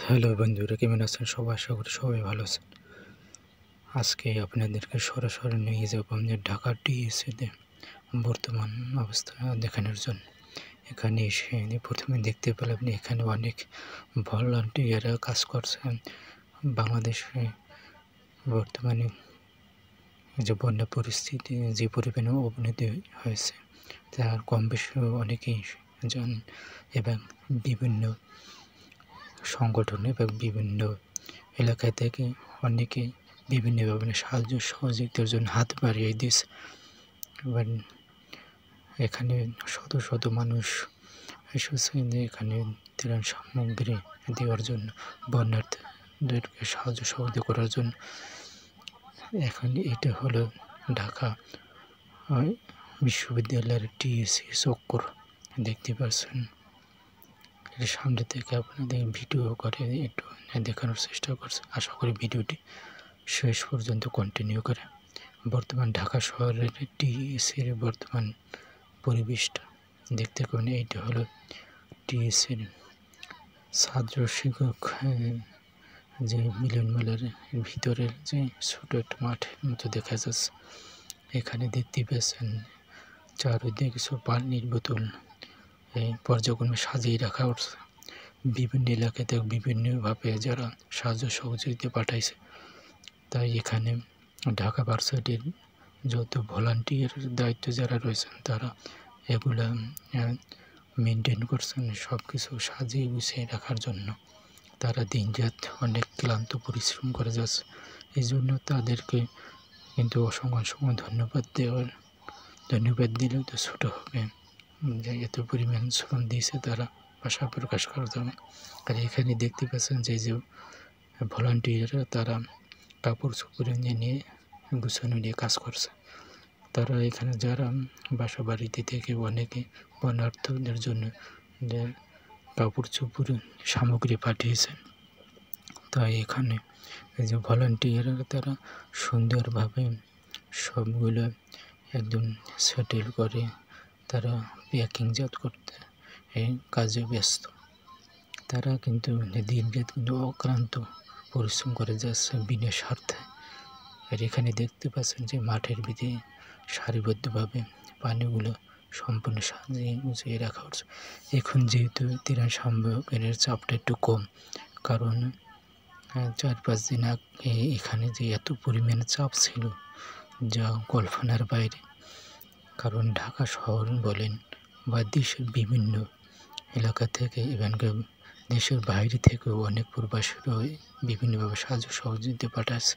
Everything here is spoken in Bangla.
হ্যালো বন্ধুরা, কেমন আছেন সবাই? আশা করি সবাই ভালো আছেন। আজকে আপনাদেরকে সরাসরি নিয়ে যাব আমাদের ঢাকা টিএসসিতে বর্তমান অবস্থা দেখানোর জন্য। এখানে এসে প্রথমে দেখতে পেলাম এখানে অনেক ভলান্টিয়াররা কাজ করছেন। বাংলাদেশে বর্তমানে যে বন্যা পরিস্থিতি যে পরিমাণে অবনতি হয়েছে তার কম বেশি অনেকেই জানেন, এবং বিভিন্ন সংগঠন এবং বিভিন্ন এলাকা থেকে অনেকে বিভিন্নভাবে সাহায্য সহযোগিতার জন্য হাত বাড়িয়ে দিয়েছে। এবার এখানে শত শত মানুষ এসেছে এখানে ত্রাণ সামগ্রী দেওয়ার জন্য, বন্যার্থীদেরকে সাহায্য সহযোগিতা করার জন্য। এখন এটা হলো ঢাকা বিশ্ববিদ্যালয়ের টিএসসি চক্কর, দেখতে পাচ্ছেন। সামনে থেকে আপনাদের ভিডিও করে একটু দেখানোর চেষ্টা করছে। আশা করি ভিডিওটি শেষ পর্যন্ত কন্টিনিউ করে। বর্তমান ঢাকা শহরের টিএসসির বর্তমান পরিবেশটা দেখতে পাবেন। এইটা হলো টিএসসির ছাত্র শিক্ষক যে মিলন মেলার ভিতরের যে ছোট একটা মাঠের মতো দেখা যাচ্ছে। এখানে দেখতে পাচ্ছেন চারিদিকে কিছু পানির বোতল পর্যায়ক্রমে সাজিয়ে রাখা হচ্ছে। বিভিন্ন এলাকাতে বিভিন্নভাবে যারা সাহায্য সহযোগিতা পাঠাইছে, তাই এখানে ঢাকা ভার্সিটির যত ভলান্টিয়ার দায়িত্ব যারা রয়েছেন তারা এগুলা মেনটেন করছেন, সব কিছু সাজিয়ে গুছিয়ে রাখার জন্য। তারা দিনরাত অনেক ক্লান্ত পরিশ্রম করে যাচ্ছে। এই জন্য তাদেরকে কিন্তু অসংখ্য ধন্যবাদ দিলেও তো ছোটো হবে, যে এত পরিমাণ শ্রম দিয়েছে তারা ভাষা প্রকাশ করা যাবে। আর এখানে দেখতে পাচ্ছেন যে ভলান্টিয়াররা তারা কাপড় চোপড় নিয়ে গুছানো নিয়ে কাজ করছে। তারা এখানে যারা বাসা বাড়িতে থেকে অনেকে বন্যার্থদের জন্য কাপড় চোপড় সামগ্রী পাঠিয়েছে। তাই এখানে এই যে ভলান্টিয়াররা তারা সুন্দরভাবে সবগুলো একদম সেটেল করে তারা প্যাকিংজাত করতে এই কাজে ব্যস্ত। তারা কিন্তু দিনরাত কিন্তু অক্লান্ত পরিশ্রম করে যাচ্ছে বিনা স্বার্থে। আর এখানে দেখতে পাচ্ছেন যে মাঠের ভিতরে সারিবদ্ধভাবে পানিগুলো সম্পূর্ণ সাজিয়ে গুছিয়ে রাখা হচ্ছে। এখন যেহেতু ত্রাণ সামগ্রীর চাপটা একটু কম, কারণ 4-5 দিন আগে এখানে যে এত পরিমাণে চাপ ছিল যা কল্পনার বাইরে। কারণ ঢাকা শহর বলেন বা দেশের বিভিন্ন এলাকা থেকে এখানকার দেশের বাইরে থেকেও অনেক প্রবাসীরা বিভিন্নভাবে সাহায্য সহযোগিতা পাঠাচ্ছে।